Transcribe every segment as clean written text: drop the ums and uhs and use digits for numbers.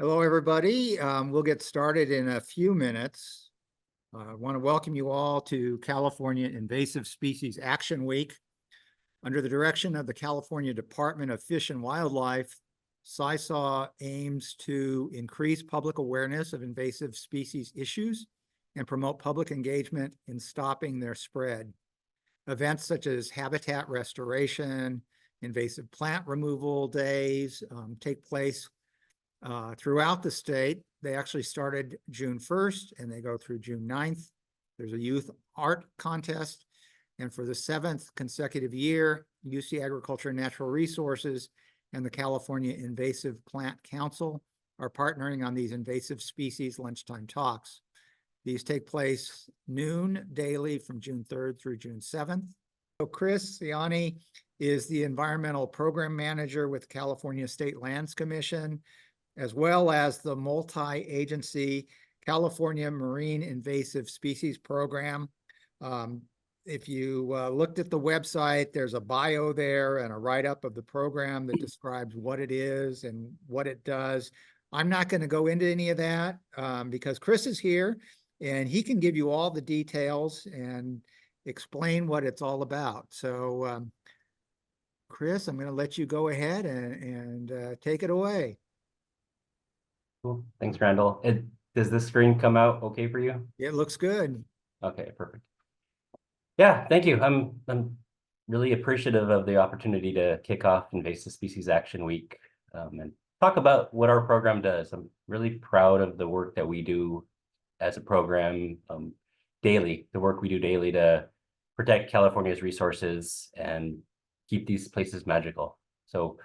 Hello, everybody. We'll get started in a few minutes. I want to welcome you all to California Invasive Species Action Week. Under the direction of the California Department of Fish and Wildlife, CISAW aims to increase public awareness of invasive species issues and promote public engagement in stopping their spread. Events such as habitat restoration, invasive plant removal days take place throughout the state. They actually started June 1st and they go through June 9th. There's a youth art contest. And for the 7th consecutive year, UC Agriculture and Natural Resources and the California Invasive Plant Council are partnering on these invasive species lunchtime talks. These take place noon daily from June 3rd through June 7th. So Chris Ciani is the Environmental Program Manager with California State Lands Commission, as well as the multi-agency California Marine Invasive Species Program. If you looked at the website, there's a bio there and a write-up of the program that describes what it is and what it does. I'm not going to go into any of that because Chris is here and he can give you all the details and explain what it's all about. So, Chris, I'm going to let you go ahead and take it away. Cool. Thanks, Randall. Does this screen come out okay for you? It looks good. Okay, perfect. Yeah, thank you. I'm really appreciative of the opportunity to kick off Invasive Species Action Week and talk about what our program does. I'm really proud of the work that we do as a program daily, the work we do daily to protect California's resources and keep these places magical. So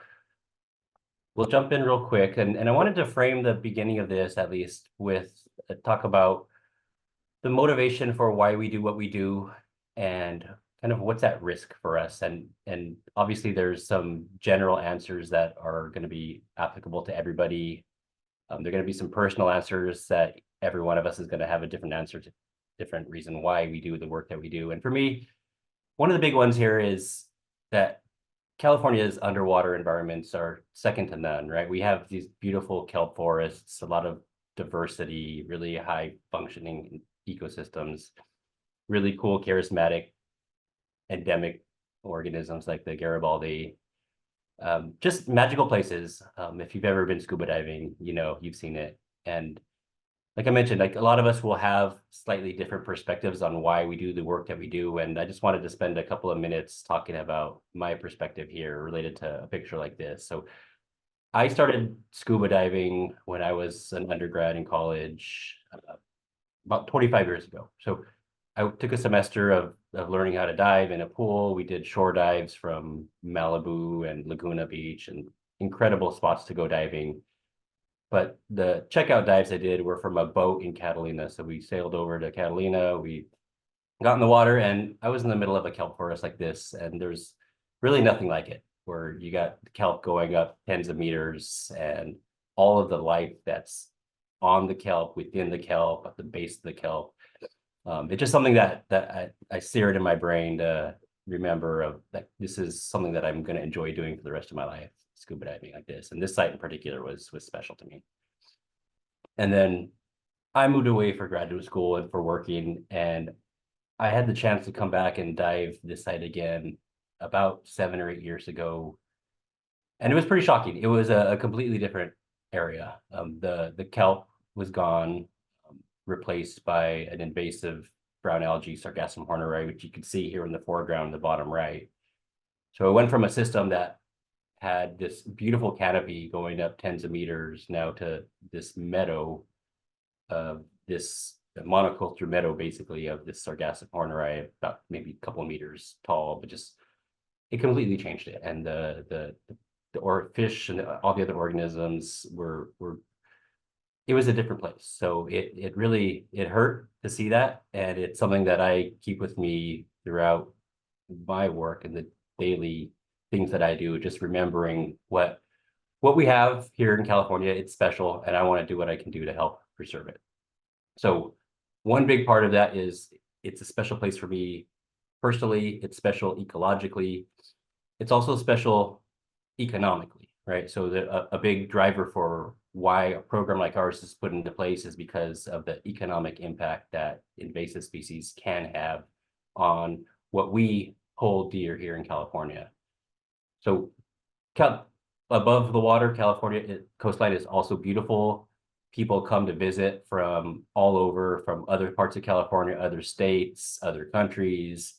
we'll jump in real quick, and I wanted to frame the beginning of this at least with talk about the motivation for why we do what we do and kind of what's at risk for us. And obviously there's some general answers that are going to be applicable to everybody. There are going to be some personal answers that every one of us is going to have a different answer to, different reason why we do the work that we do. And for me, one of the big ones here is that California's underwater environments are second to none, right? We have these beautiful kelp forests, a lot of diversity, really high functioning ecosystems, really cool, charismatic, endemic organisms like the Garibaldi, just magical places. If you've ever been scuba diving, you know, you've seen it. And like I mentioned, like a lot of us will have slightly different perspectives on why we do the work that we do. And I just wanted to spend a couple of minutes talking about my perspective here related to a picture like this. So I started scuba diving when I was an undergrad in college about 25 years ago. So I took a semester of learning how to dive in a pool. We did shore dives from Malibu and Laguna Beach, and incredible spots to go diving. But the checkout dives I did were from a boat in Catalina. So we sailed over to Catalina, we got in the water, and I was in the middle of a kelp forest like this, and there's really nothing like it, where you got kelp going up tens of meters and all of the life that's on the kelp, within the kelp, at the base of the kelp. It's just something that I seared in my brain to remember of that this is something that I'm going to enjoy doing for the rest of my life, scuba diving like this. And this site in particular was special to me. And then I moved away for graduate school and for working, and I had the chance to come back and dive this site again about 7 or 8 years ago. And it was pretty shocking. It was a completely different area. The kelp was gone, replaced by an invasive brown algae, Sargassum horneri, which you can see here in the foreground in the bottom right. So it went from a system that had this beautiful canopy going up tens of meters now to this meadow of this monoculture meadow, basically, of this Sargassum horneri, about maybe a couple of meters tall, but just it completely changed it. And the fish and all the other organisms were it was a different place. So it really hurt to see that, and it's something that I keep with me throughout my work and the daily things that I do, just remembering what we have here in California. It's special, and I want to do what I can do to help preserve it. So one big part of that is it's a special place for me personally. It's special ecologically. It's also special economically, right? So a big driver for why a program like ours is put into place is because of the economic impact that invasive species can have on what we hold dear here in California. So above the water, California coastline is also beautiful. People come to visit from all over, from other parts of California, other states, other countries.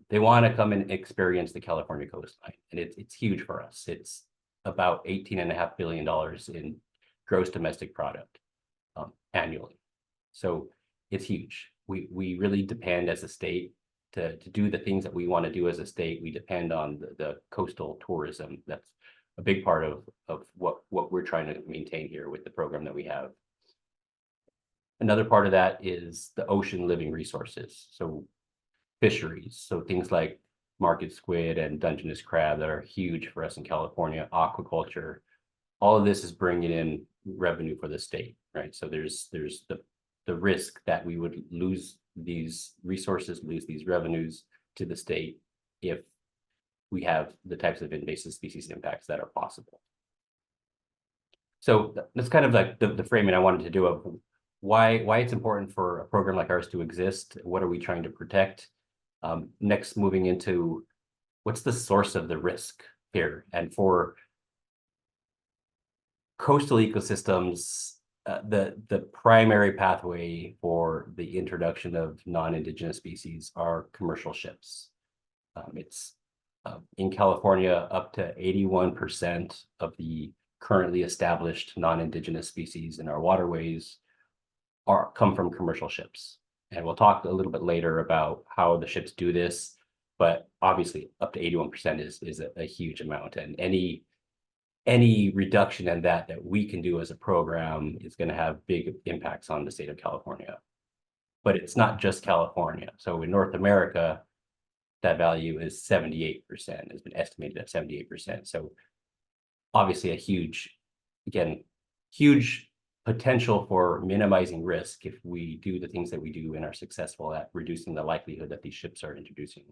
They want to come and experience the California coastline, and it's huge for us. It's about $18.5 billion in gross domestic product annually. So it's huge. We really depend as a state to do the things that we want to do as a state. We depend on the coastal tourism. That's a big part of what we're trying to maintain here with the program that we have. Another part of that is the ocean living resources. So fisheries, so things like market squid and Dungeness crab that are huge for us in California, aquaculture. All of this is bringing in revenue for the state, right? So there's the risk that we would lose these resources, lose these revenues to the state if we have the types of invasive species impacts that are possible. So that's kind of like the framing I wanted to do of why it's important for a program like ours to exist. What are we trying to protect? Next, moving into what's the source of the risk here? And for coastal ecosystems, the primary pathway for the introduction of non-indigenous species are commercial ships. It's in California, up to 81% of the currently established non-indigenous species in our waterways come from commercial ships. And we'll talk a little bit later about how the ships do this, but obviously up to 81% is a huge amount, and any reduction in that we can do as a program is going to have big impacts on the state of California. But it's not just California. So in North America, that value is 78%, has been estimated at 78%. So obviously a huge potential for minimizing risk if we do the things that we do and are successful at reducing the likelihood that these ships are introducing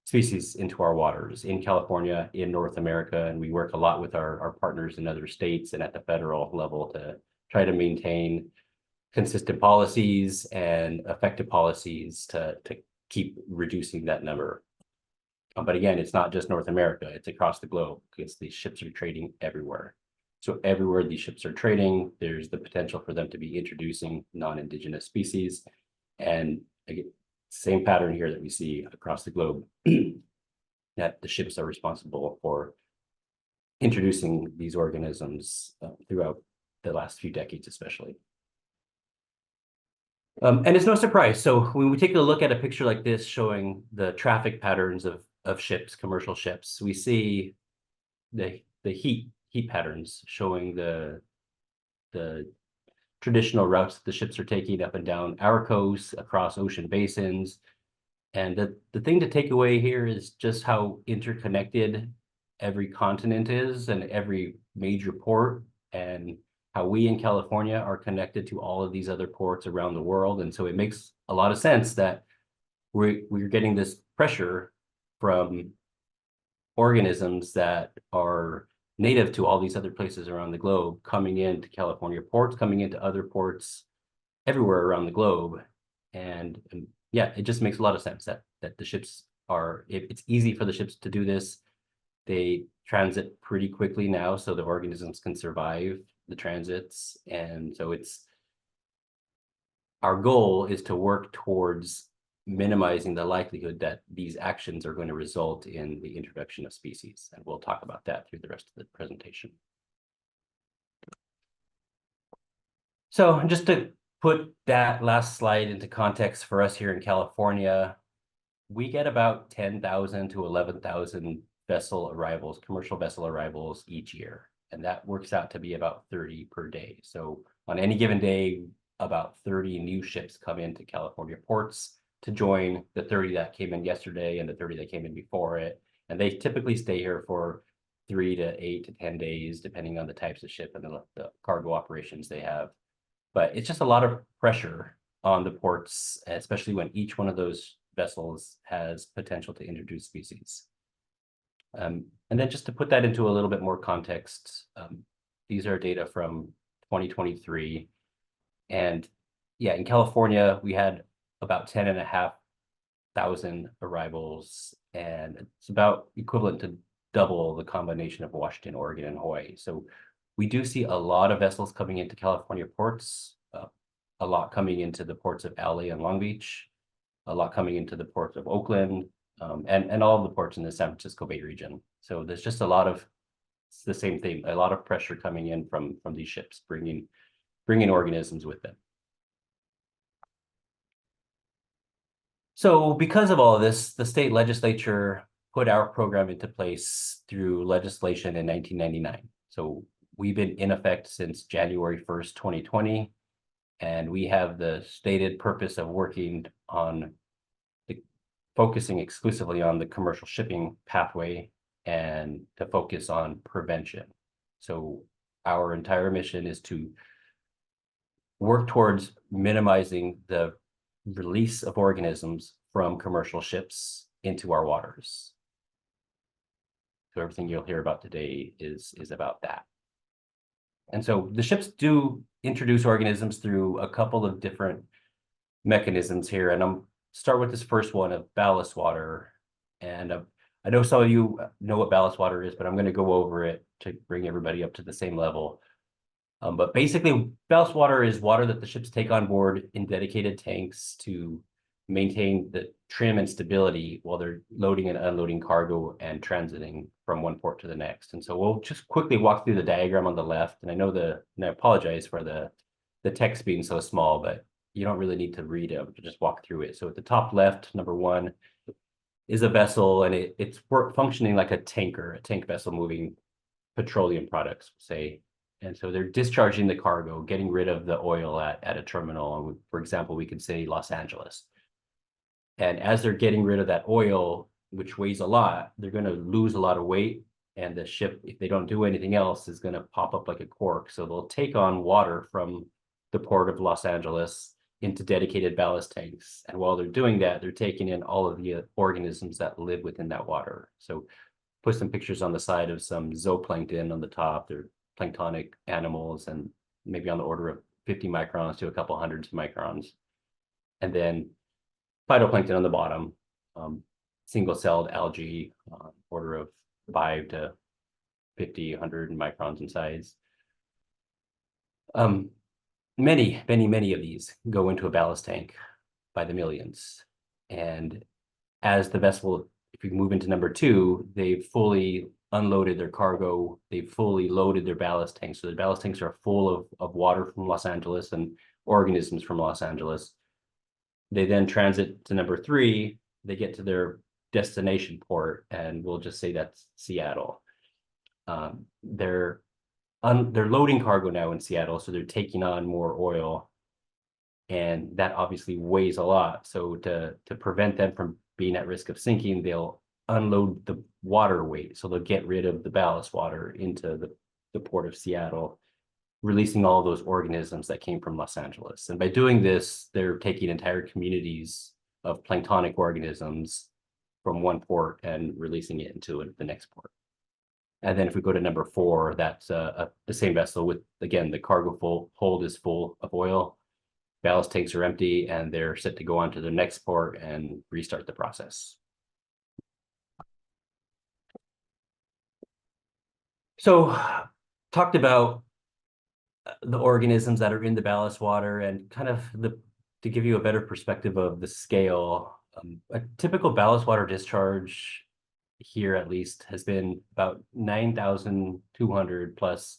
species into our waters in California, in North America. And we work a lot with our partners in other states and at the federal level to try to maintain consistent policies and effective policies to keep reducing that number. But again, it's not just North America, it's across the globe because these ships are trading everywhere. So everywhere these ships are trading, there's the potential for them to be introducing non-indigenous species. And again, same pattern here that we see across the globe, that the ships are responsible for introducing these organisms throughout the last few decades, especially. And it's no surprise. So when we take a look at a picture like this showing the traffic patterns of ships, commercial ships, we see the heat patterns showing the traditional routes that the ships are taking up and down our coast, across ocean basins. And the thing to take away here is just how interconnected every continent is and every major port, and how we in California are connected to all of these other ports around the world. And so it makes a lot of sense that we're getting this pressure from organisms that are native to all these other places around the globe, coming into California ports, coming into other ports everywhere around the globe. And yeah, it just makes a lot of sense that the ships it's easy for the ships to do this. They transit pretty quickly now, so the organisms can survive the transits. And so our goal is to work towards minimizing the likelihood that these actions are going to result in the introduction of species. And we'll talk about that through the rest of the presentation. So just to put that last slide into context for us here in California, we get about 10,000 to 11,000 vessel arrivals, commercial vessel arrivals each year. And that works out to be about 30 per day. So on any given day, about 30 new ships come into California ports to join the 30 that came in yesterday and the 30 that came in before it. And they typically stay here for 3 to 8 to 10 days, depending on the types of ship and the cargo operations they have. But it's just a lot of pressure on the ports, especially when each one of those vessels has potential to introduce species. And then just to put that into a little bit more context, these are data from 2023. And yeah, in California, we had about 10,500 arrivals, and it's about equivalent to double the combination of Washington, Oregon, and Hawaii. So we do see a lot of vessels coming into California ports, a lot coming into the ports of LA and Long Beach, a lot coming into the ports of Oakland, and all of the ports in the San Francisco Bay region. So there's just a lot of, it's the same thing, a lot of pressure coming in from these ships, bringing organisms with them. So because of all of this, the state legislature put our program into place through legislation in 1999. So we've been in effect since January 1st, 2020, and we have the stated purpose of working on focusing exclusively on the commercial shipping pathway and to focus on prevention. So our entire mission is to work towards minimizing the release of organisms from commercial ships into our waters. So everything you'll hear about today is about that. And so the ships do introduce organisms through a couple of different mechanisms here. And I'm start with this first one of ballast water. And I know some of you know what ballast water is, but I'm going to go over it to bring everybody up to the same level. But basically, ballast water is water that the ships take on board in dedicated tanks to maintain the trim and stability while they're loading and unloading cargo and transiting from one port to the next. And so we'll just quickly walk through the diagram on the left. And I know and I apologize for the text being so small, but you don't really need to read it, just walk through it. So at the top left, number one, is a vessel, and it's functioning like a tank vessel moving petroleum products, say. And so they're discharging the cargo, getting rid of the oil at a terminal. For example, we could say Los Angeles. And as they're getting rid of that oil, which weighs a lot, they're going to lose a lot of weight. And the ship, if they don't do anything else, is going to pop up like a cork. So they'll take on water from the port of Los Angeles into dedicated ballast tanks. And while they're doing that, they're taking in all of the organisms that live within that water. So put some pictures on the side of some zooplankton on the top. They're planktonic animals, and maybe on the order of 50 microns to a couple hundreds of microns. And then phytoplankton on the bottom, single-celled algae, order of 5 to 50, 100 microns in size. Many of these go into a ballast tank by the millions. And as the vessel, if you move into number two, they've fully unloaded their cargo, they've fully loaded their ballast tanks. So the ballast tanks are full of water from Los Angeles and organisms from Los Angeles. They then transit to number three, they get to their destination port, and we'll just say that's Seattle. They're loading cargo now in Seattle, so they're taking on more oil, and that obviously weighs a lot. So to prevent them from being at risk of sinking, they'll unload the water weight. So they'll get rid of the ballast water into the port of Seattle, releasing all of those organisms that came from Los Angeles. And by doing this, they're taking entire communities of planktonic organisms from one port and releasing it into the next port. And then if we go to number four, that's the same vessel with, again, the cargo hold is full of oil, ballast tanks are empty, and they're set to go on to the next port and restart the process. So talked about the organisms that are in the ballast water, and kind of to give you a better perspective of the scale, a typical ballast water discharge here at least has been about 9,200 plus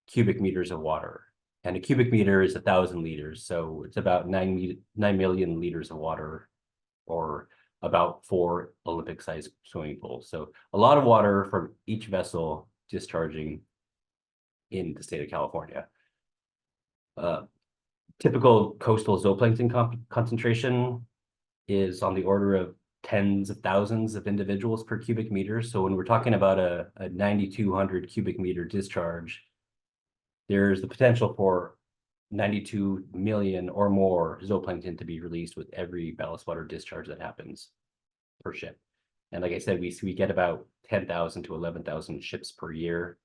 cubic meters of water. And a cubic meter is 1,000 liters. So it's about 9 million liters of water, or about 4 Olympic-sized swimming pools. So a lot of water from each vessel discharging in the state of California. Typical coastal zooplankton concentration is on the order of tens of thousands of individuals per cubic meter. So when we're talking about a 9,200 cubic meter discharge, there's the potential for 92 million or more zooplankton to be released with every ballast water discharge that happens per ship. And like I said, we get about 10,000 to 11,000 ships per year.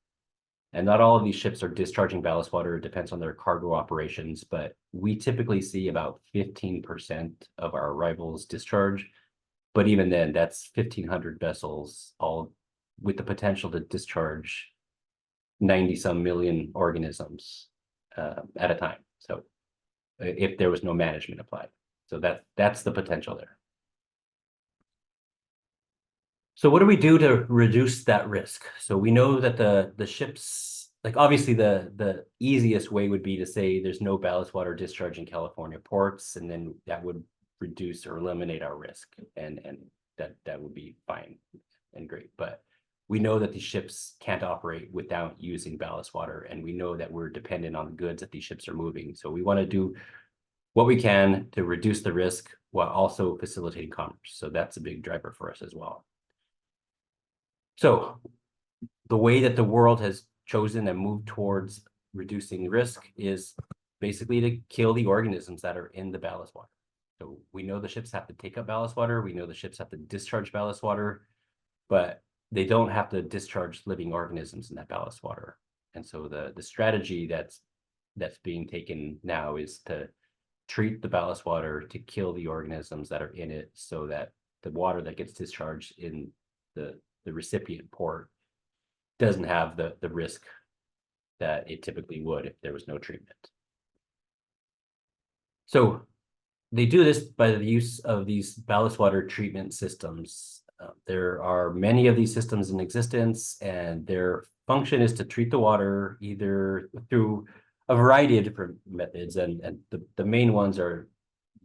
And not all of these ships are discharging ballast water. It depends on their cargo operations, but we typically see about 15% of our arrivals discharge. But even then, that's 1,500 vessels, all with the potential to discharge 90-some million organisms at a time. So if there was no management applied. So that's the potential there. So what do we do to reduce that risk? So we know that the ships, like obviously the easiest way would be to say there's no ballast water discharge in California ports, and then that would reduce or eliminate our risk, and that would be fine and great. But we know that these ships can't operate without using ballast water, and we know that we're dependent on the goods that these ships are moving. So we want to do what we can to reduce the risk while also facilitating commerce. So that's a big driver for us as well. So the way that the world has chosen and moved towards reducing risk is basically to kill the organisms that are in the ballast water. So we know the ships have to take up ballast water. We know the ships have to discharge ballast water, but they don't have to discharge living organisms in that ballast water. And so the strategy that's being taken now is to treat the ballast water to kill the organisms that are in it, so that the water that gets discharged in the recipient port doesn't have the risk that it typically would if there was no treatment. So they do this by the use of these ballast water treatment systems. There are many of these systems in existence, and their function is to treat the water either through a variety of different methods, and the main ones are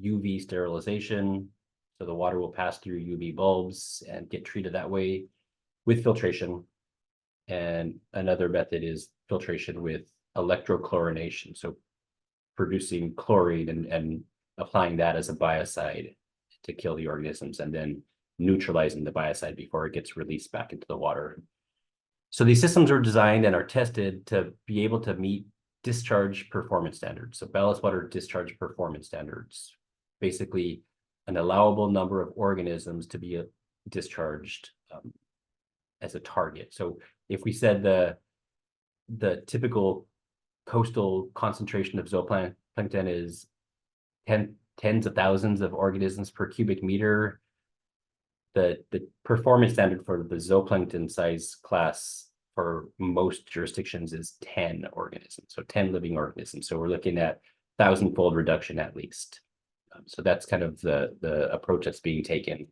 UV sterilization. So the water will pass through UV bulbs and get treated that way, with filtration. And another method is filtration with electrochlorination. So producing chlorine and applying that as a biocide to kill the organisms, and then neutralizing the biocide before it gets released back into the water. So these systems are designed and are tested to be able to meet discharge performance standards. So ballast water discharge performance standards, basically an allowable number of organisms to be discharged as a target. So if we said the typical coastal concentration of zooplankton is tens of thousands of organisms per cubic meter, the performance standard for the zooplankton size class for most jurisdictions is 10 organisms, so 10 living organisms. So we're looking at 1,000-fold reduction at least. So that's kind of the approach that's being taken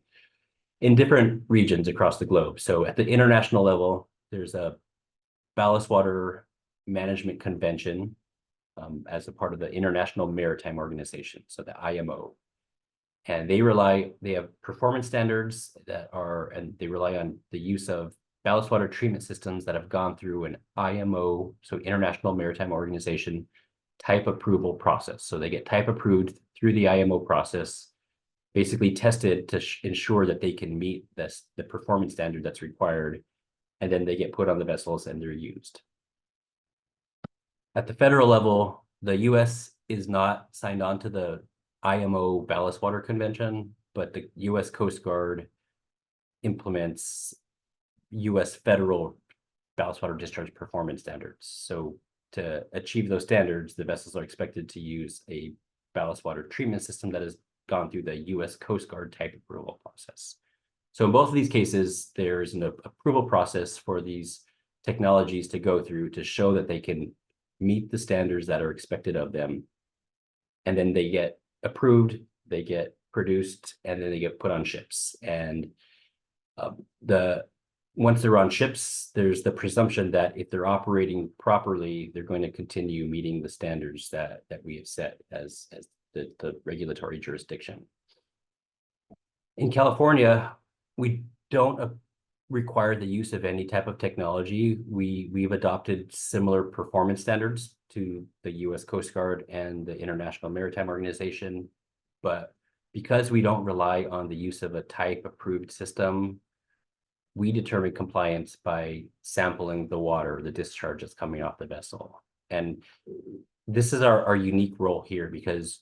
in different regions across the globe. So at the international level, there's a ballast water management convention as a part of the International Maritime Organization, so the IMO. And they have performance standards and they rely on the use of ballast water treatment systems that have gone through an IMO, so International Maritime Organization, type approval process. So they get type approved through the IMO process, basically tested to ensure that they can meet the performance standard that's required, and then they get put on the vessels and they're used. At the federal level, the US is not signed on to the IMO Ballast Water Convention, but the US Coast Guard implements US federal ballast water discharge performance standards. So to achieve those standards, the vessels are expected to use a ballast water treatment system that has gone through the US Coast Guard type approval process. So in both of these cases, there's an approval process for these technologies to go through to show that they can meet the standards that are expected of them. And then they get approved, they get produced, and then they get put on ships. And once they're on ships, there's the presumption that if they're operating properly, they're going to continue meeting the standards that we have set as the regulatory jurisdiction. In California, we don't require the use of any type of technology. We've adopted similar performance standards to the US Coast Guard and the International Maritime Organization, but because we don't rely on the use of a type approved system, we determine compliance by sampling the water, the discharge that's coming off the vessel. And this is our unique role here, because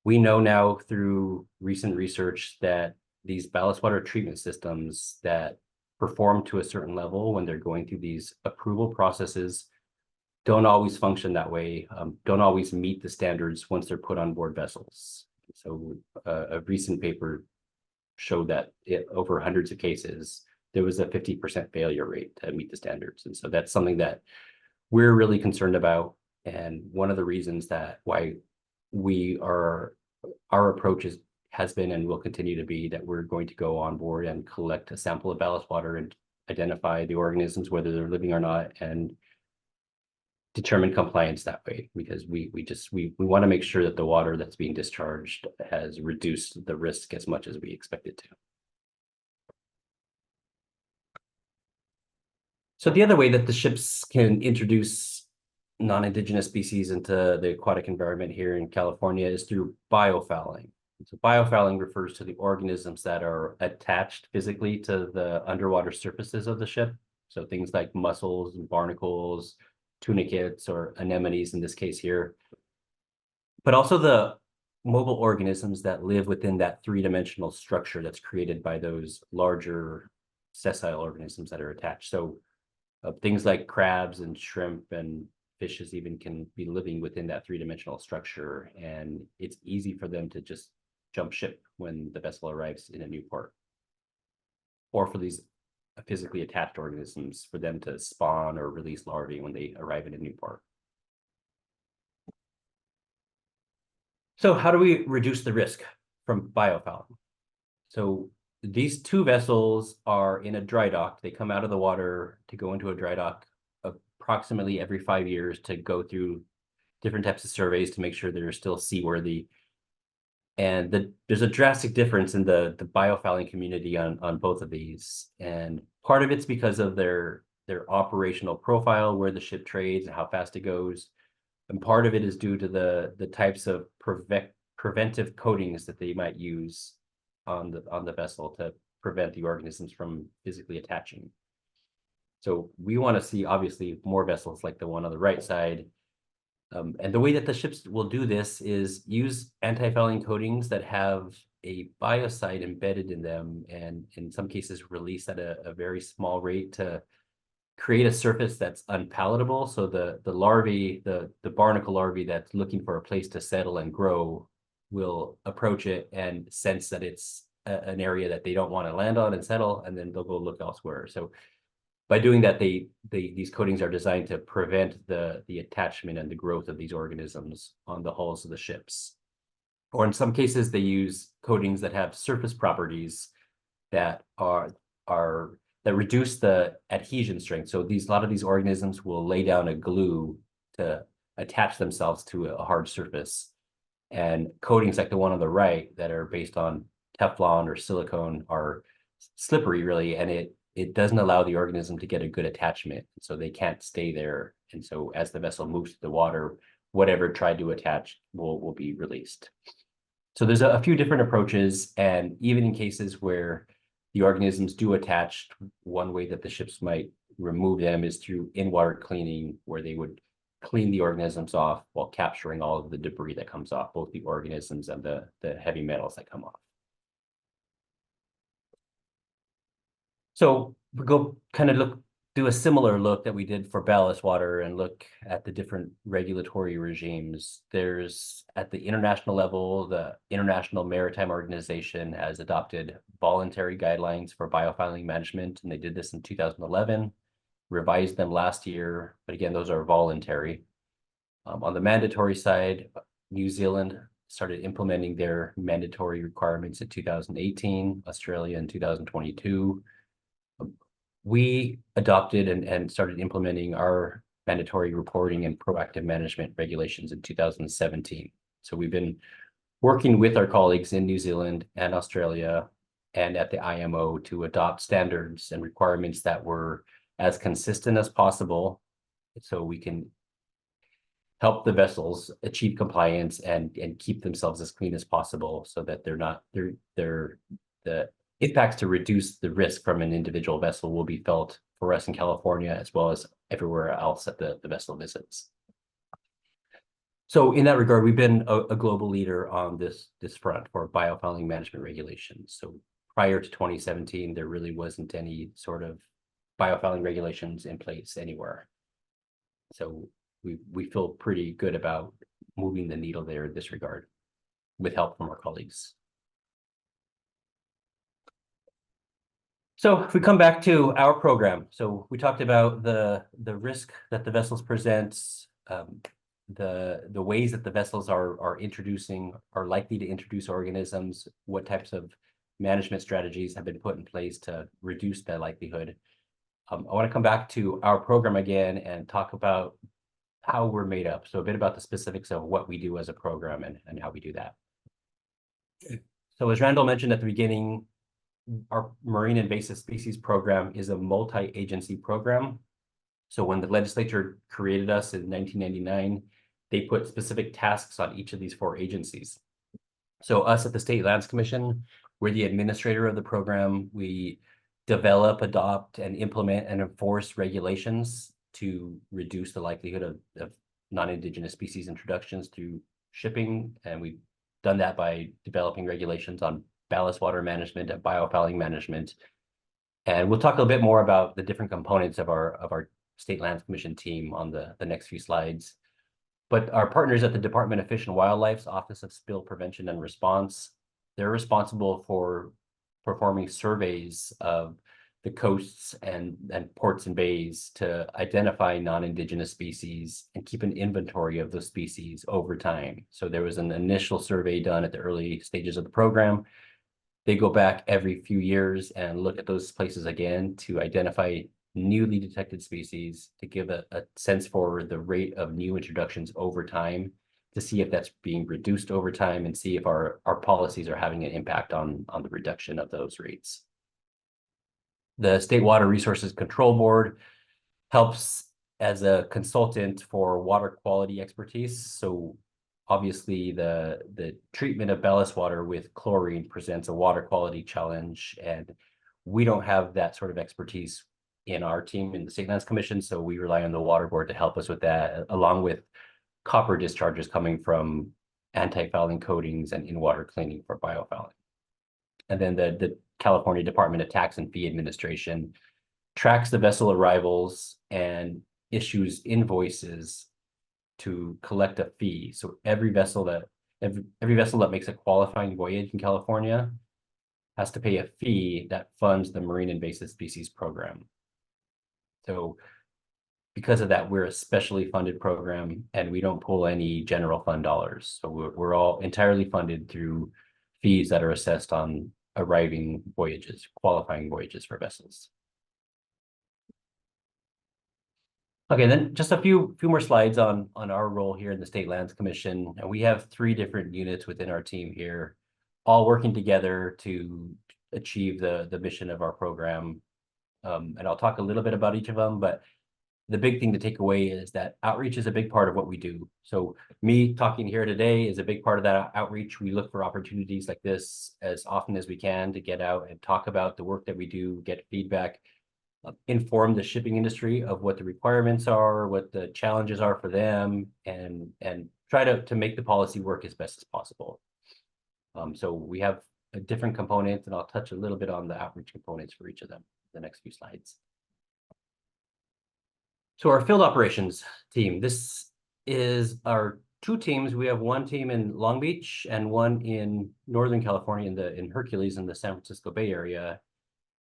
we know now through recent research that these ballast water treatment systems that perform to a certain level when they're going through these approval processes don't always function that way, don't always meet the standards once they're put on board vessels. So a recent paper showed that over hundreds of cases, there was a 50% failure rate to meet the standards. And so that's something that we're really concerned about. And one of the reasons that why our approach has been and will continue to be that we're going to go on board and collect a sample of ballast water and identify the organisms, whether they're living or not, and determine compliance that way, because we want to make sure that the water that's being discharged has reduced the risk as much as we expect it to. So the other way that the ships can introduce non-indigenous species into the aquatic environment here in California is through biofouling. So biofouling refers to the organisms that are attached physically to the underwater surfaces of the ship. So things like mussels and barnacles, tunicates, or anemones in this case here, but also the mobile organisms that live within that three-dimensional structure that's created by those larger sessile organisms that are attached. So things like crabs and shrimp and fishes even can be living within that three-dimensional structure, and it's easy for them to just jump ship when the vessel arrives in a new port, or for these physically attached organisms for them to spawn or release larvae when they arrive in a new port. So how do we reduce the risk from biofouling? So these two vessels are in a dry dock. They come out of the water to go into a dry dock approximately every 5 years to go through different types of surveys to make sure they're still seaworthy. And there's a drastic difference in the biofouling community on both of these. And part of it's because of their operational profile, where the ship trades and how fast it goes. And part of it is due to the types of preventive coatings that they might use on the vessel to prevent the organisms from physically attaching. So we want to see, obviously, more vessels like the one on the right side. And the way that the ships will do this is use anti-fouling coatings that have a biocide embedded in them, and in some cases release at a very small rate to create a surface that's unpalatable. So the larvae, the barnacle larvae that's looking for a place to settle and grow will approach it and sense that it's an area that they don't want to land on and settle, and then they'll go look elsewhere. So by doing that, these coatings are designed to prevent the attachment and the growth of these organisms on the hulls of the ships. Or in some cases, they use coatings that have surface properties that reduce the adhesion strength. So a lot of these organisms will lay down a glue to attach themselves to a hard surface. And coatings like the one on the right that are based on Teflon or silicone are slippery, really, and it doesn't allow the organism to get a good attachment, so they can't stay there. And so as the vessel moves through the water, whatever tried to attach will be released. So there's a few different approaches, and even in cases where the organisms do attach, one way that the ships might remove them is through in-water cleaning, where they would clean the organisms off while capturing all of the debris that comes off, both the organisms and the heavy metals that come off. So we go kind of do a similar look that we did for ballast water and look at the different regulatory regimes. There's, at the international level, the International Maritime Organization has adopted voluntary guidelines for biofouling management, and they did this in 2011, revised them last year, but again, those are voluntary. On the mandatory side, New Zealand started implementing their mandatory requirements in 2018, Australia in 2022. We adopted and started implementing our mandatory reporting and proactive management regulations in 2017. So we've been working with our colleagues in New Zealand and Australia and at the IMO to adopt standards and requirements that were as consistent as possible, so we can help the vessels achieve compliance and keep themselves as clean as possible, so that the impacts to reduce the risk from an individual vessel will be felt for us in California as well as everywhere else that the vessel visits. So in that regard, we've been a global leader on this front for biofouling management regulations. So prior to 2017, there really wasn't any sort of biofouling regulations in place anywhere. So we feel pretty good about moving the needle there in this regard with help from our colleagues. So if we come back to our program, so we talked about the risk that the vessels present, the ways that the vessels are likely to introduce organisms, what types of management strategies have been put in place to reduce that likelihood. I want to come back to our program again and talk about how we're made up. So a bit about the specifics of what we do as a program and how we do that. So as Randall mentioned at the beginning, our marine invasive species program is a multi-agency program. So when the legislature created us in 1999, they put specific tasks on each of these 4 agencies. So us at the State Lands Commission, we're the administrator of the program. We develop, adopt, and implement and enforce regulations to reduce the likelihood of non-Indigenous species introductions through shipping. And we've done that by developing regulations on ballast water management and biofouling management. And we'll talk a little bit more about the different components of our State Lands Commission team on the next few slides. But our partners at the Department of Fish and Wildlife's Office of Spill Prevention and Response, they're responsible for performing surveys of the coasts and ports and bays to identify non-Indigenous species and keep an inventory of those species over time. So there was an initial survey done at the early stages of the program. They go back every few years and look at those places again to identify newly detected species, to give a sense for the rate of new introductions over time, to see if that's being reduced over time and see if our policies are having an impact on the reduction of those rates. The State Water Resources Control Board helps as a consultant for water quality expertise. So obviously the treatment of ballast water with chlorine presents a water quality challenge, and we don't have that sort of expertise in our team in the State Lands Commission. So we rely on the Water Board to help us with that, along with copper discharges coming from anti-fouling coatings and in-water cleaning for biofouling. And then the California Department of Tax and Fee Administration tracks the vessel arrivals and issues invoices to collect a fee. So every vessel that makes a qualifying voyage in California has to pay a fee that funds the Marine Invasive Species Program. So because of that, we're a specially funded program and we don't pull any general fund dollars. So we're all entirely funded through fees that are assessed on arriving voyages, qualifying voyages for vessels. Okay, then just a few more slides on our role here in the State Lands Commission. And we have 3 different units within our team here, all working together to achieve the mission of our program. And I'll talk a little bit about each of them, but the big thing to take away is that outreach is a big part of what we do. So me talking here today is a big part of that outreach. We look for opportunities like this as often as we can to get out and talk about the work that we do, get feedback, inform the shipping industry of what the requirements are, what the challenges are for them, and try to make the policy work as best as possible. So we have a different components, and I'll touch a little bit on the outreach components for each of them in the next few slides. So our field operations team, this is our 2 teams. We have one team in Long Beach and one in Northern California in Hercules in the San Francisco Bay Area.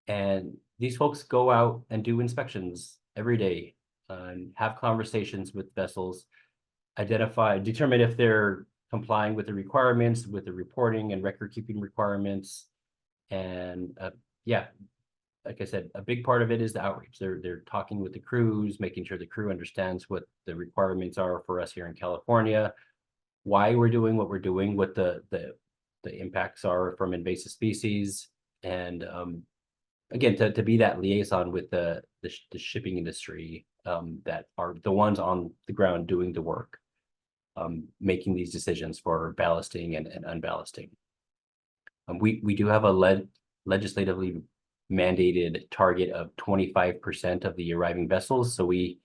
And these folks go out and do inspections every day and have conversations with vessels, determine if they're complying with the requirements, with the reporting and record keeping requirements. And yeah, like I said, a big part of it is the outreach. They're talking with the crews, making sure the crew understands what the requirements are for us here in California, why we're doing what we're doing, what the impacts are from invasive species, and again, to be that liaison with the shipping industry that are the ones on the ground doing the work, making these decisions for ballasting and unballasting. We do have a legislatively mandated target of 25% of the arriving vessels. So we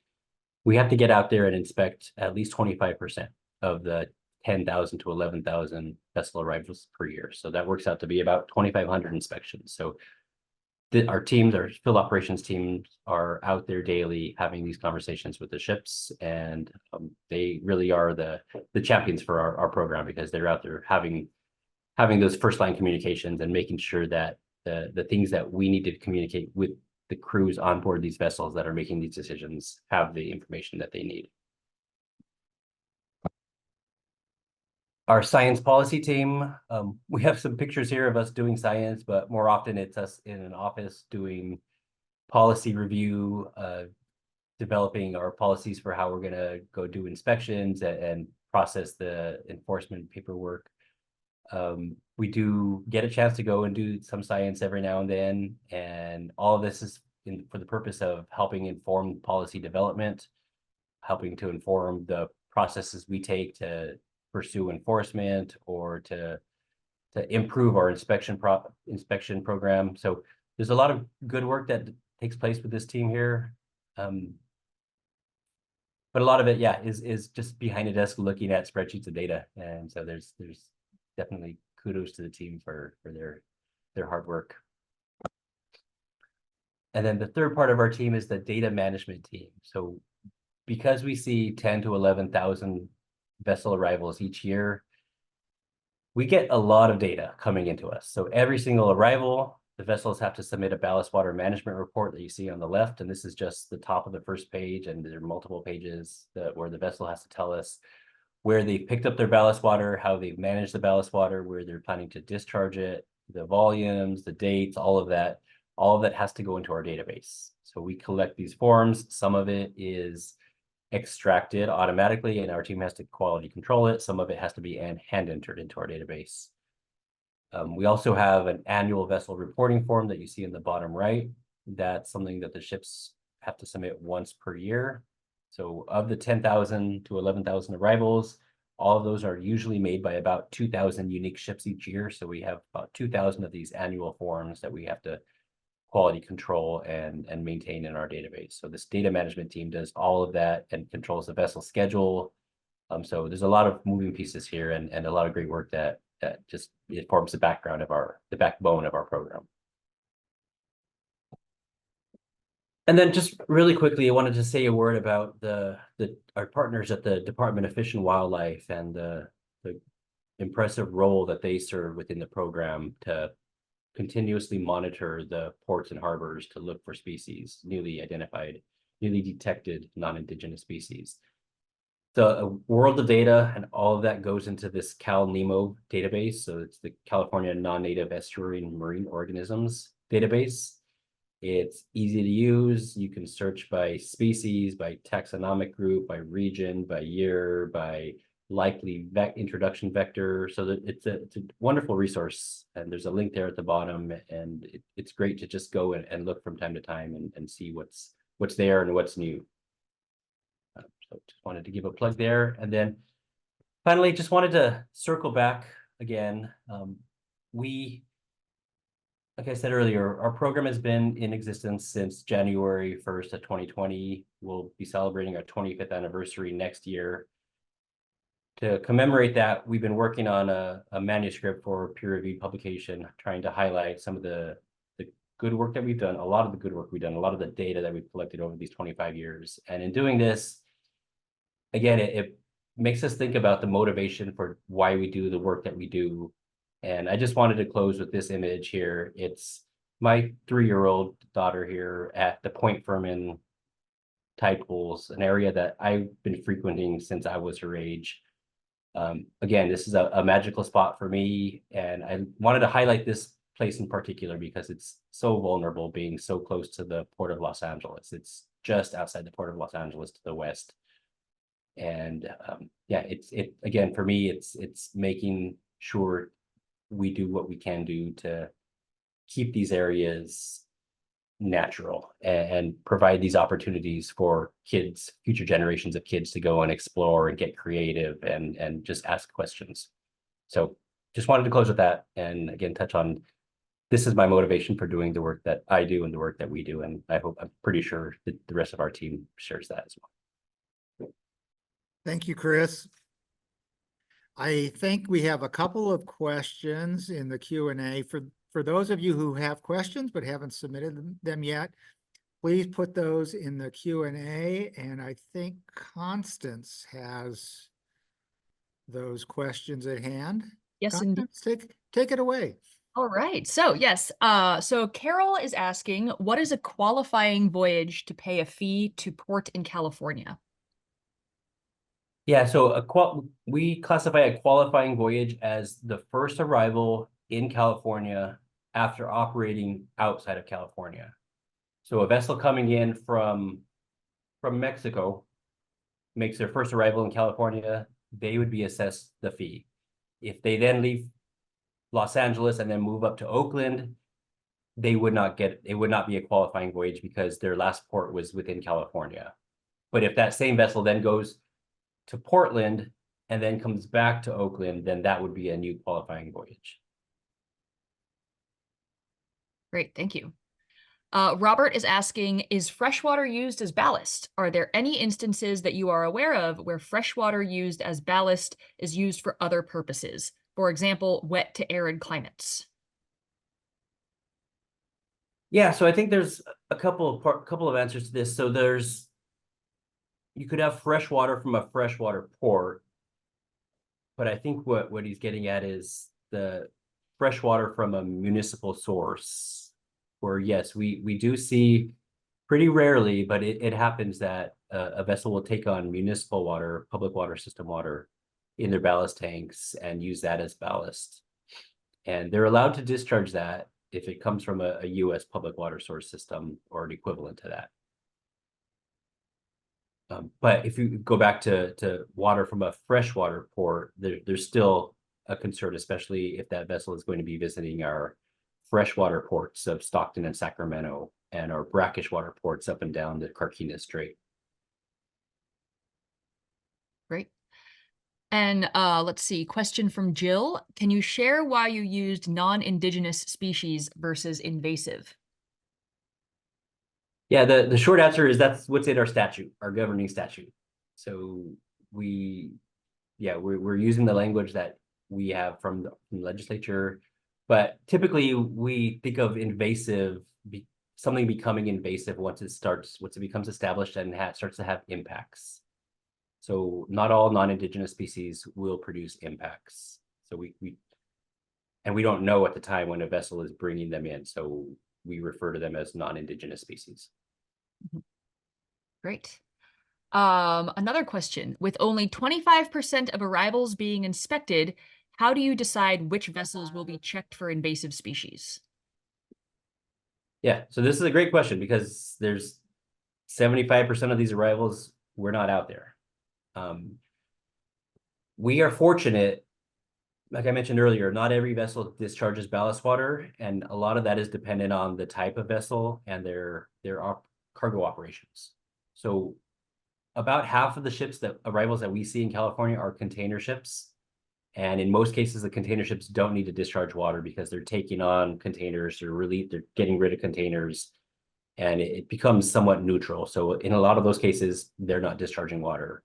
have to get out there and inspect at least 25% of the 10,000 to 11,000 vessel arrivals per year. So that works out to be about 2,500 inspections. So our teams, our field operations teams, are out there daily having these conversations with the ships, and they really are the champions for our program, because they're out there having those first line communications and making sure that the things that we need to communicate with the crews on board these vessels that are making these decisions have the information that they need. Our science policy team, we have some pictures here of us doing science, but more often it's us in an office doing policy review, developing our policies for how we're going to go do inspections and process the enforcement paperwork. We do get a chance to go and do some science every now and then, and all of this is for the purpose of helping inform policy development, helping to inform the processes we take to pursue enforcement or to improve our inspection program. So there's a lot of good work that takes place with this team here. But a lot of it, yeah, is just behind a desk looking at spreadsheets of data. And so there's definitely kudos to the team for their hard work. And then the third part of our team is the data management team. So because we see 10 to 11,000 vessel arrivals each year, we get a lot of data coming into us. So every single arrival, the vessels have to submit a ballast water management report that you see on the left. And this is just the top of the first page. And there are multiple pages where the vessel has to tell us where they picked up their ballast water, how they've managed the ballast water, where they're planning to discharge it, the volumes, the dates, all of that has to go into our database. So we collect these forms. Some of it is extracted automatically and our team has to quality control it. Some of it has to be hand entered into our database. We also have an annual vessel reporting form that you see in the bottom right. That's something that the ships have to submit once per year. So of the 10,000 to 11,000 arrivals, all of those are usually made by about 2,000 unique ships each year. So we have about 2,000 of these annual forms that we have to quality control and maintain in our database. So this data management team does all of that and controls the vessel schedule. So there's a lot of moving pieces here and a lot of great work that just it forms the background of the backbone of our program. And then just really quickly, I wanted to say a word about our partners at the Department of Fish and Wildlife and the impressive role that they serve within the program to continuously monitor the ports and harbors to look for species, newly detected non-indigenous species. So a world of data, and all of that goes into this CalNEMO database. So it's the California Non-Native Estuarine Marine Organisms database. It's easy to use. You can search by species, by taxonomic group, by region, by year, by likely introduction vector. So that it's a wonderful resource. And there's a link there at the bottom. And it's great to just go and look from time to time and see what's there and what's new. So just wanted to give a plug there. And then finally, just wanted to circle back again. Like I said earlier, our program has been in existence since January 1st of 2020. We'll be celebrating our 25th anniversary next year. To commemorate that, we've been working on a manuscript for peer-reviewed publication, trying to highlight some of the good work that we've done, a lot of the good work we've done, a lot of the data that we've collected over these 25 years. And in doing this, again, it makes us think about the motivation for why we do the work that we do. And I just wanted to close with this image here. It's my 3-year-old daughter here at the Point Fermin tide pools, an area that I've been frequenting since I was her age. Again, this is a magical spot for me, and I wanted to highlight this place in particular because it's so vulnerable, being so close to the Port of Los Angeles. It's just outside the Port of Los Angeles to the west. And yeah, again, for me, it's making sure we do what we can do to keep these areas natural and provide these opportunities for kids, future generations of kids, to go and explore and get creative and just ask questions. So just wanted to close with that, and again touch on this is my motivation for doing the work that I do and the work that we do, and I'm pretty sure that the rest of our team shares that as well. Thank you, Chris. I think we have a couple of questions in the Q&A. for those of you who have questions but haven't submitted them yet, please put those in the Q&A, and I think Constance has those questions at hand. Yes, indeed. Constance, take it away. All right. So yes, so Carol is asking, what is a qualifying voyage to pay a fee to port in California? Yeah, so we classify a qualifying voyage as the first arrival in California after operating outside of California. So a vessel coming in from Mexico makes their first arrival in California, they would be assessed the fee. If they then leave Los Angeles and then move up to Oakland, it would not be a qualifying voyage because their last port was within California. But if that same vessel then goes to Portland and then comes back to Oakland, then that would be a new qualifying voyage. Great, thank you. Robert is asking, is freshwater used as ballast? Are there any instances that you are aware of where freshwater used as ballast is used for other purposes? For example, wet to arid climates. Yeah, so I think there's a couple of answers to this. So you could have fresh water from a freshwater port, but I think what he's getting at is the fresh water from a municipal source, where yes, we do see pretty rarely, but it happens that a vessel will take on municipal water, public water system water in their ballast tanks and use that as ballast. And they're allowed to discharge that if it comes from a US public water source system or an equivalent to that. But if you go back to water from a freshwater port, there's still a concern, especially if that vessel is going to be visiting our freshwater ports of Stockton and Sacramento and our brackish water ports up and down the Carquinez Strait. Great. And let's see, question from Jill. Can you share why you used non-indigenous species versus invasive? Yeah, the short answer is that's what's in our statute, our governing statute. So we're using the language that we have from the legislature, but typically we think of invasive, something becoming invasive once it becomes established and starts to have impacts. So not all non-indigenous species will produce impacts. So we don't know at the time when a vessel is bringing them in. So we refer to them as non-indigenous species. Great. Another question. With only 25% of arrivals being inspected, how do you decide which vessels will be checked for invasive species? Yeah, so this is a great question because there's 75% of these arrivals, we're not out there. We are fortunate, like I mentioned earlier, not every vessel discharges ballast water, and a lot of that is dependent on the type of vessel and their cargo operations. So about half of the arrivals that we see in California are container ships. And in most cases, the container ships don't need to discharge water because they're taking on containers, they're getting rid of containers, and it becomes somewhat neutral. So in a lot of those cases, they're not discharging water.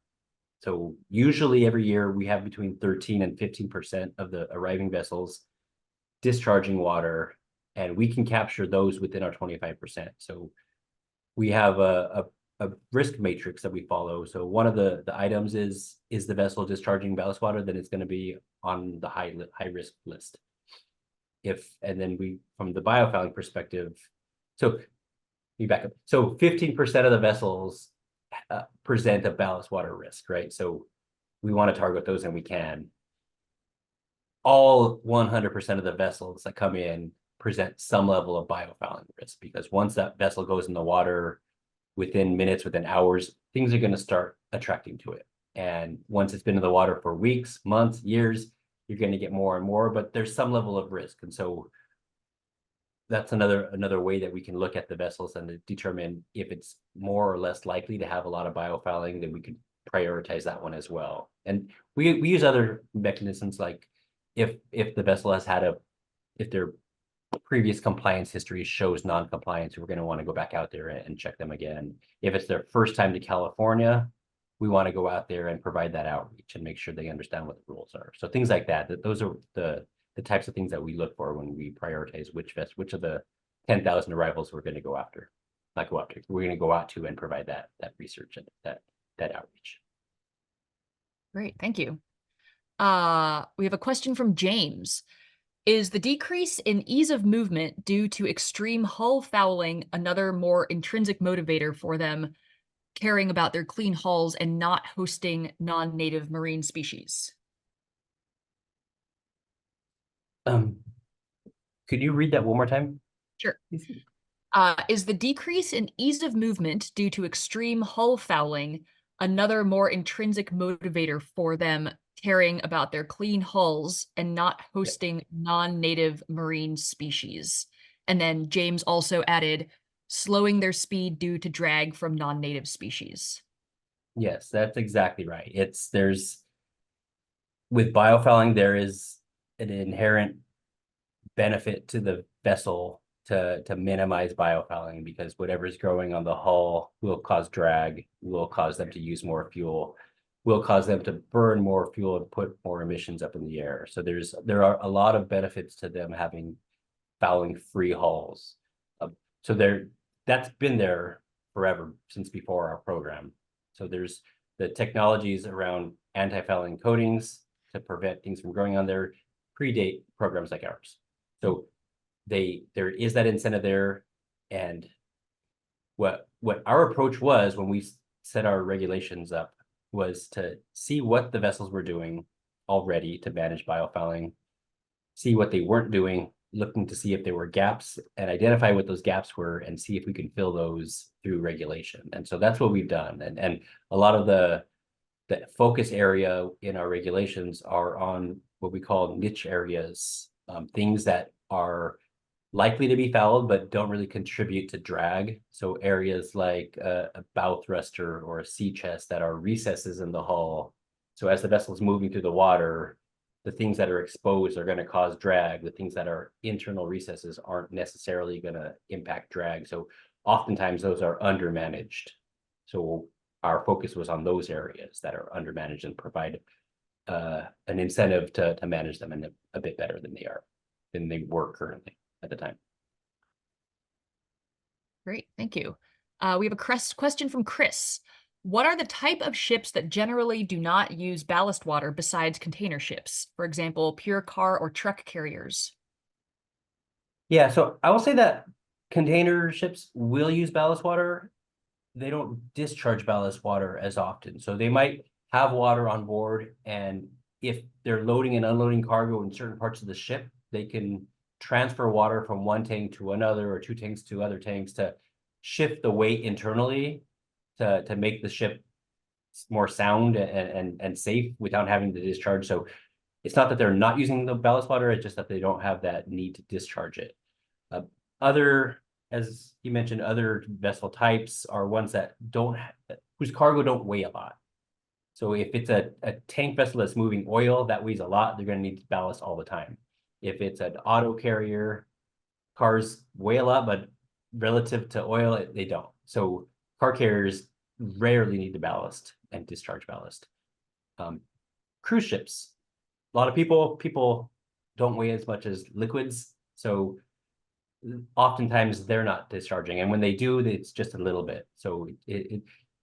So usually every year we have between 13 and 15% of the arriving vessels discharging water, and we can capture those within our 25%. So we have a risk matrix that we follow. So one of the items is the vessel discharging ballast water, then it's going to be on the high risk list. And then from the biofouling perspective, so you back up. So 15% of the vessels present a ballast water risk, right? So we want to target those, and we can. All 100% of the vessels that come in present some level of biofouling risk, because once that vessel goes in the water, within minutes, within hours, things are going to start attracting to it. And once it's been in the water for weeks, months, years, you're going to get more and more, but there's some level of risk. And so that's another way that we can look at the vessels and determine if it's more or less likely to have a lot of biofouling, then we could prioritize that one as well. And we use other mechanisms, like if the vessel has if their previous compliance history shows non-compliance, we're going to want to go back out there and check them again. If it's their first time to California, we want to go out there and provide that outreach and make sure they understand what the rules are. So things like that those are the the types of things that we look for when we prioritize which of the 10,000 arrivals we're going to go after. Not go after, we're going to go out to and provide that research and that outreach. Great, thank you. We have a question from James. Is the decrease in ease of movement due to extreme hull fouling another more intrinsic motivator for them caring about their clean hulls and not hosting non-native marine species? Could you read that one more time? Sure. Is the decrease in ease of movement due to extreme hull fouling another more intrinsic motivator for them caring about their clean hulls and not hosting non-native marine species? And then James also added, slowing their speed due to drag from non-native species. Yes, that's exactly right. With biofouling, there is an inherent benefit to the vessel to minimize biofouling, because whatever's growing on the hull will cause drag, will cause them to use more fuel, will cause them to burn more fuel and put more emissions up in the air. So there are a lot of benefits to them having fouling-free hulls. That's been there forever, since before our program. So there's the technologies around anti-fouling coatings to prevent things from growing on there predate programs like ours. So there is that incentive there. And what our approach was when we set our regulations up was to see what the vessels were doing already to manage biofouling, see what they weren't doing, looking to see if there were gaps and identify what those gaps were and see if we can fill those through regulation. And so that's what we've done. And a lot of the focus area in our regulations are on what we call niche areas, things that are likely to be fouled but don't really contribute to drag. So areas like a bow thruster or a sea chest that are recesses in the hull. So as the vessel is moving through the water, the things that are exposed are going to cause drag. The things that are internal recesses aren't necessarily going to impact drag. So oftentimes those are undermanaged. So our focus was on those areas that are undermanaged and provide an incentive to manage them in a bit better than they were currently at the time. Great, thank you. We have a question from Chris. What are the type of ships that generally do not use ballast water besides container ships? For example, pure car or truck carriers? Yeah, so I will say that container ships will use ballast water. They don't discharge ballast water as often. So they might have water on board, and if they're loading and unloading cargo in certain parts of the ship, they can transfer water from one tank to another or two tanks to other tanks to shift the weight internally to make the ship more sound and safe without having to discharge. So it's not that they're not using the ballast water, it's just that they don't have that need to discharge it. As you mentioned, other vessel types are ones that whose cargo don't weigh a lot. So if it's a tank vessel that's moving oil that weighs a lot, they're going to need ballast all the time. If it's an auto carrier, cars weigh a lot, but relative to oil, they don't. So car carriers rarely need to ballast and discharge ballast. Cruise ships, a lot of people don't weigh as much as liquids, so oftentimes they're not discharging, and when they do, it's just a little bit. So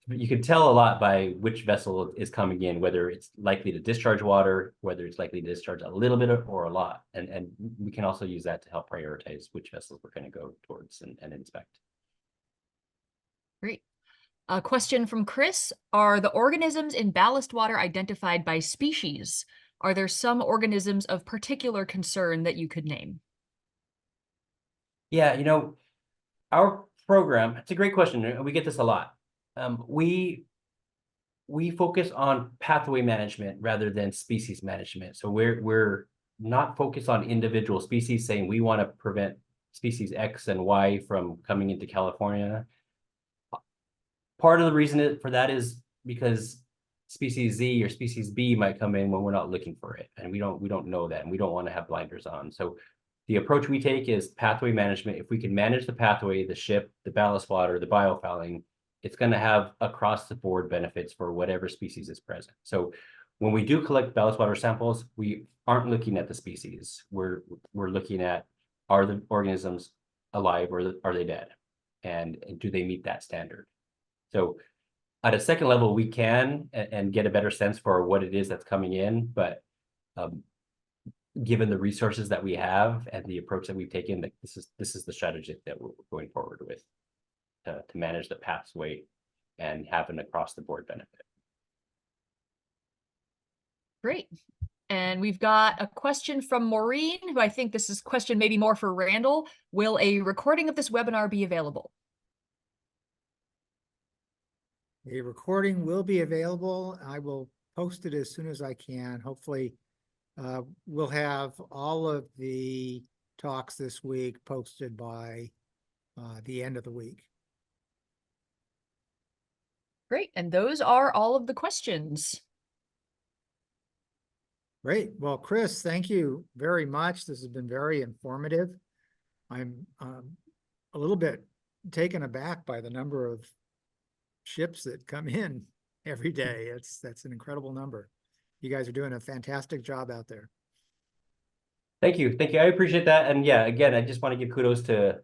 you can tell a lot by which vessel is coming in, whether it's likely to discharge water, whether it's likely to discharge a little bit or a lot. And we can also use that to help prioritize which vessels we're going to go towards and inspect. Great. A question from Chris. Are the organisms in ballast water identified by species? Are there some organisms of particular concern that you could name? Yeah, our program, it's a great question. We get this a lot. We focus on pathway management rather than species management. So we're not focused on individual species saying we want to prevent species X and Y from coming into California. Part of the reason for that is because species Z or species B might come in when we're not looking for it, and we don't know that, and we don't want to have blinders on. So the approach we take is pathway management. If we can manage the pathway, the ship, the ballast water, the biofouling, it's going to have across the board benefits for whatever species is present. So when we do collect ballast water samples, we aren't looking at the species. We're looking at, are the organisms alive or are they dead? And do they meet that standard? So at a second level, we can and get a better sense for what it is that's coming in, but given the resources that we have and the approach that we've taken, that this is the strategy that we're going forward with to manage the pathway and have an across the board benefit. Great. And we've got a question from Maureen, who I think this is question maybe more for Randall. Will a recording of this webinar be available? A recording will be available. I will post it as soon as I can. Hopefully, we'll have all of the talks this week posted by the end of the week. Great. And those are all of the questions. Great. Well, Chris, thank you very much. This has been very informative. I'm a little bit taken aback by the number of ships that come in every day. That's an incredible number. You guys are doing a fantastic job out there. Thank you. Thank you. I appreciate that. And yeah, again, I just want to give kudos to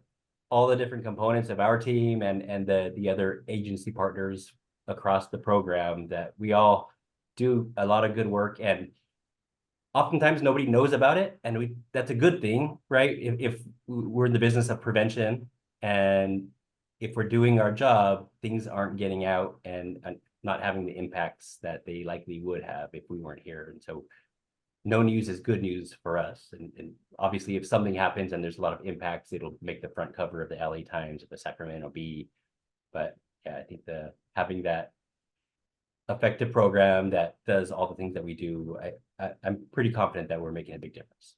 all the different components of our team and the other agency partners across the program, that we all do a lot of good work, and oftentimes nobody knows about it, and that's a good thing, right? If we're in the business of prevention, and if we're doing our job, things aren't getting out and not having the impacts that they likely would have if we weren't here. And so no news is good news for us. And obviously, if something happens and there's a lot of impacts, it'll make the front cover of the LA Times or the Sacramento Bee. But yeah, I think having that effective program that does all the things that we do, I'm pretty confident that we're making a big difference.